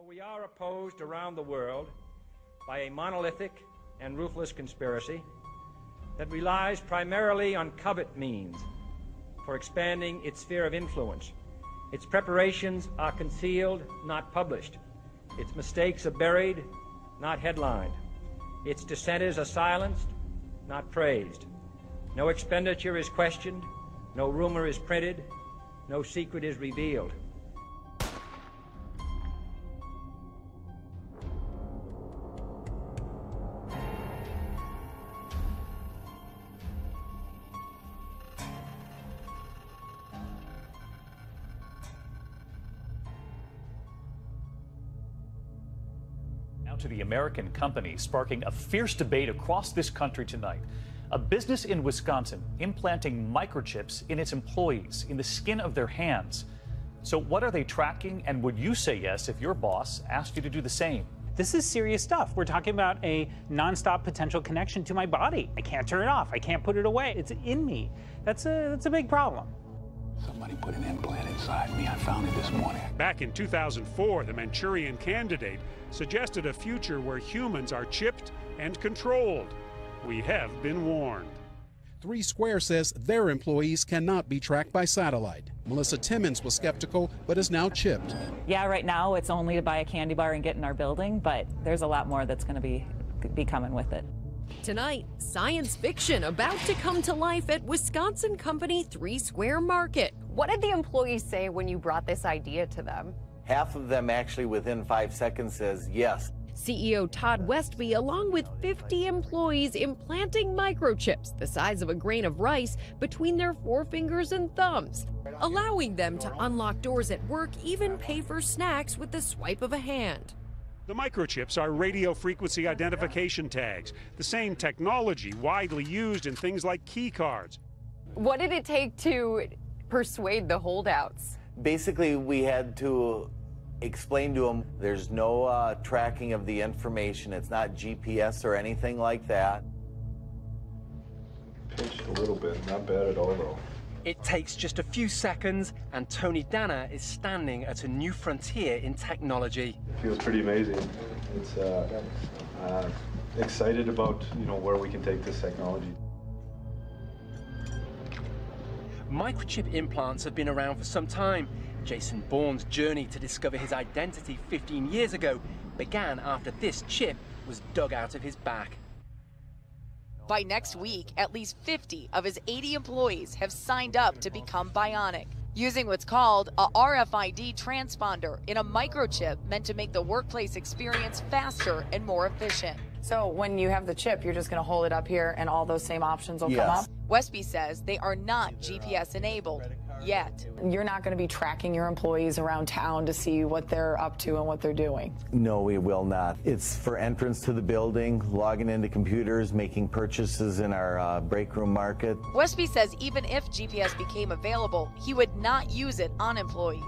For we are opposed around the world by a monolithic and ruthless conspiracy that relies primarily on covert means for expanding its sphere of influence. Its preparations are concealed, not published. Its mistakes are buried, not headlined. Its dissenters are silenced, not praised. No expenditure is questioned, no rumor is printed, no secret is revealed. To the American company sparking a fierce debate across this country tonight. A business in Wisconsin implanting microchips in its employees, in the skin of their hands. So what are they tracking, and would you say yes if your boss asked you to do the same? This is serious stuff. We're talking about a nonstop potential connection to my body. I can't turn it off. I can't put it away. It's in me. That's a big problem. Somebody put an implant inside me. I found it this morning. Back in 2004, the Manchurian Candidate suggested a future where humans are chipped and controlled. We have been warned. Three Square says their employees cannot be tracked by satellite. Melissa Timmons was skeptical, but is now chipped. Yeah, right now it's only to buy a candy bar and get in our building, but there's a lot more that's going to be coming with it. Tonight, science fiction about to come to life at Wisconsin company 3 Square Market. What did the employees say when you brought this idea to them? Half of them actually within 5 seconds says yes. CEO Todd Westby, along with 50 employees, implanting microchips the size of a grain of rice between their forefingers and thumbs, allowing them to unlock doors at work, even pay for snacks with the swipe of a hand. The microchips are radio frequency identification tags, the same technology widely used in things like key cards. What did it take to persuade the holdouts? Basically, we had to explain to them there's no tracking of the information. It's not GPS or anything like that. Pinched a little bit, not bad at all though. It takes just a few seconds, and Tony Danner is standing at a new frontier in technology. It feels pretty amazing. It's excited about where we can take this technology. Microchip implants have been around for some time. Jason Bourne's journey to discover his identity 15 years ago began after this chip was dug out of his back. By next week, at least 50 of his 80 employees have signed up to become bionic, using what's called a RFID transponder in a microchip meant to make the workplace experience faster and more efficient. So when you have the chip, you're just going to hold it up here and all those same options will come up? Westby says they are not GPS enabled yet. You're not going to be tracking your employees around town to see what they're up to and what they're doing? No, we will not. It's for entrance to the building, logging into computers, making purchases in our break room market. Westby says even if GPS became available, he would not use it on employees.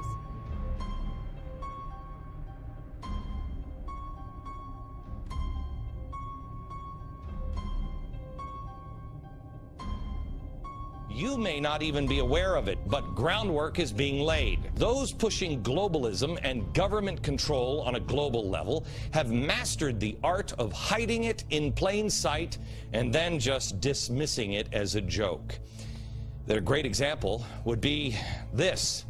You may not even be aware of it, but groundwork is being laid. Those pushing globalism and government control on a global level have mastered the art of hiding it in plain sight and then just dismissing it as a joke. Their great example would be this: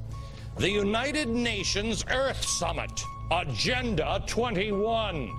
the United Nations Earth Summit, Agenda 21.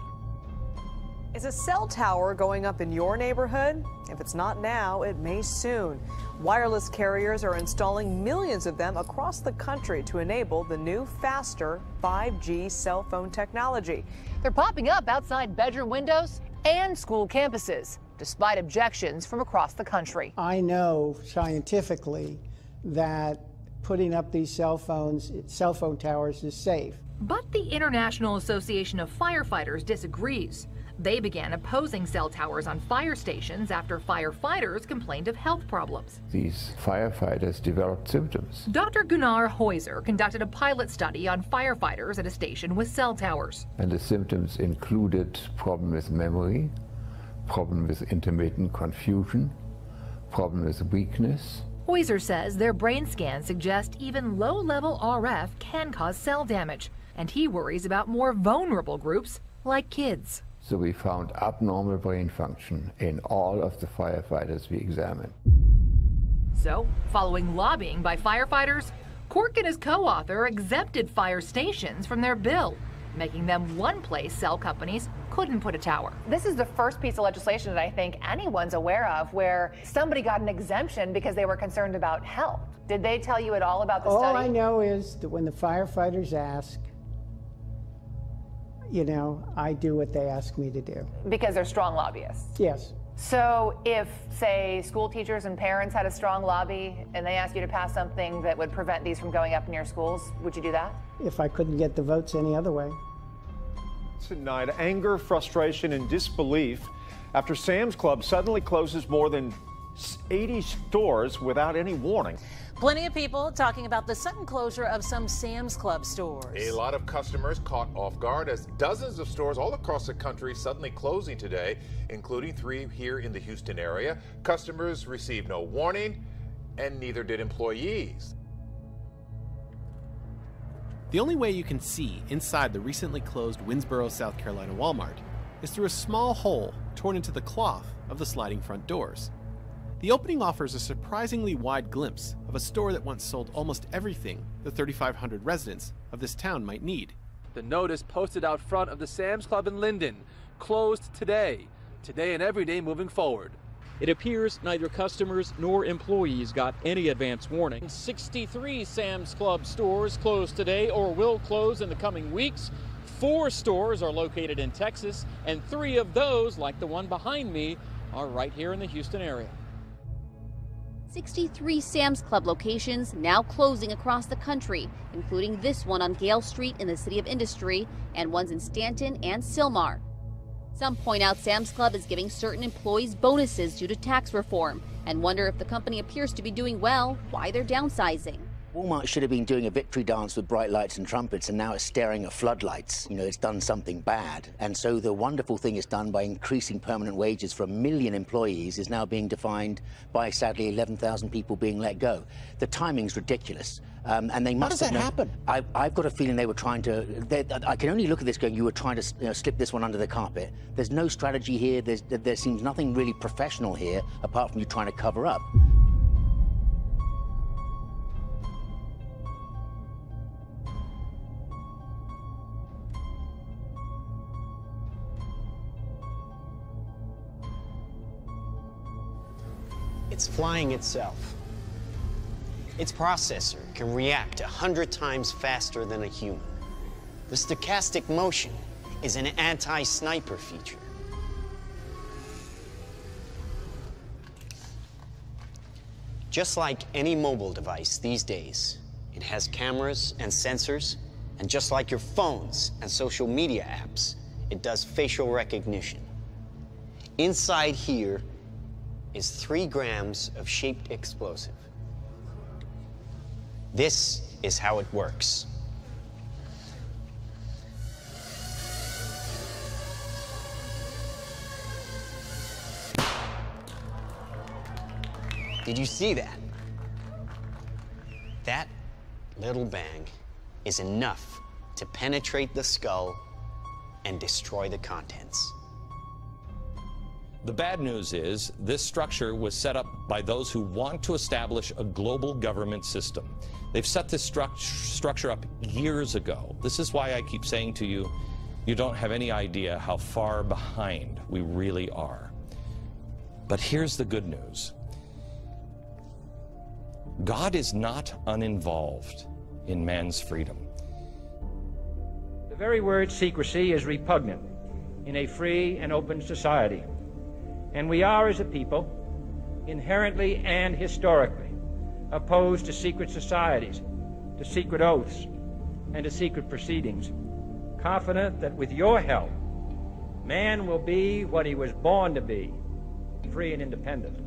Is a cell tower going up in your neighborhood? If it's not now, it may soon. Wireless carriers are installing millions of them across the country to enable the new, faster 5G cell phone technology. They're popping up outside bedroom windows and school campuses, despite objections from across the country. I know scientifically that putting up these cell phone towers is safe. But the International Association of Firefighters disagrees. They began opposing cell towers on fire stations after firefighters complained of health problems. These firefighters developed symptoms. Dr. Gunnar Heuser conducted a pilot study on firefighters at a station with cell towers. And the symptoms included problem with memory, problem with intermittent confusion, problem with weakness. Heuser says their brain scans suggest even low-level RF can cause cell damage. And he worries about more vulnerable groups like kids. So we found abnormal brain function in all of the firefighters we examined. So, following lobbying by firefighters, Cork and his co-author exempted fire stations from their bill, making them one place cell companies couldn't put a tower. This is the first piece of legislation that I think anyone's aware of where somebody got an exemption because they were concerned about health. Did they tell you at all about the study? All I know is that when the firefighters ask, you know, I do what they ask me to do. Because they're strong lobbyists? Yes. So if, say, school teachers and parents had a strong lobby and they asked you to pass something that would prevent these from going up in your schools, would you do that? If I couldn't get the votes any other way. Tonight, anger, frustration, and disbelief after Sam's Club suddenly closes more than 80 stores without any warning. Plenty of people talking about the sudden closure of some Sam's Club stores. A lot of customers caught off guard as dozens of stores all across the country suddenly closing today, including 3 here in the Houston area. Customers received no warning, and neither did employees. The only way you can see inside the recently closed Winnsboro, South Carolina Walmart is through a small hole torn into the cloth of the sliding front doors. The opening offers a surprisingly wide glimpse of a store that once sold almost everything the 3,500 residents of this town might need. The notice posted out front of the Sam's Club in Linden, closed today and every day moving forward. It appears neither customers nor employees got any advance warning. 63 Sam's Club stores closed today or will close in the coming weeks. 4 stores are located in Texas, and 3 of those, like the one behind me, are right here in the Houston area. 63 Sam's Club locations now closing across the country, including this one on Gale Street in the City of Industry and ones in Stanton and Sylmar. Some point out Sam's Club is giving certain employees bonuses due to tax reform and wonder if the company appears to be doing well, why they're downsizing. Walmart should have been doing a victory dance with bright lights and trumpets, and now it's staring at floodlights. You know, it's done something bad. And so the wonderful thing it's done by increasing permanent wages for 1 million employees is now being defined by, sadly, 11,000 people being let go. The timing's ridiculous. And they must have known. How does that happen? I've got a feeling they were trying to. I can only look at this going, you were trying to slip this one under the carpet. There's no strategy here. There seems nothing really professional here, apart from you trying to cover up. It's flying itself. Its processor can react 100 times faster than a human. The stochastic motion is an anti-sniper feature. Just like any mobile device these days, it has cameras and sensors, and just like your phones and social media apps, it does facial recognition. Inside here is 3 grams of shaped explosive. This is how it works. Did you see that? That little bang is enough to penetrate the skull and destroy the contents. The bad news is this structure was set up by those who want to establish a global government system. They've set this structure up years ago. This is why I keep saying to you, you don't have any idea how far behind we really are. But here's the good news. God is not uninvolved in man's freedom. The very word secrecy is repugnant in a free and open society. And we are, as a people, inherently and historically opposed to secret societies, to secret oaths, and to secret proceedings, confident that with your help, man will be what he was born to be, free and independent.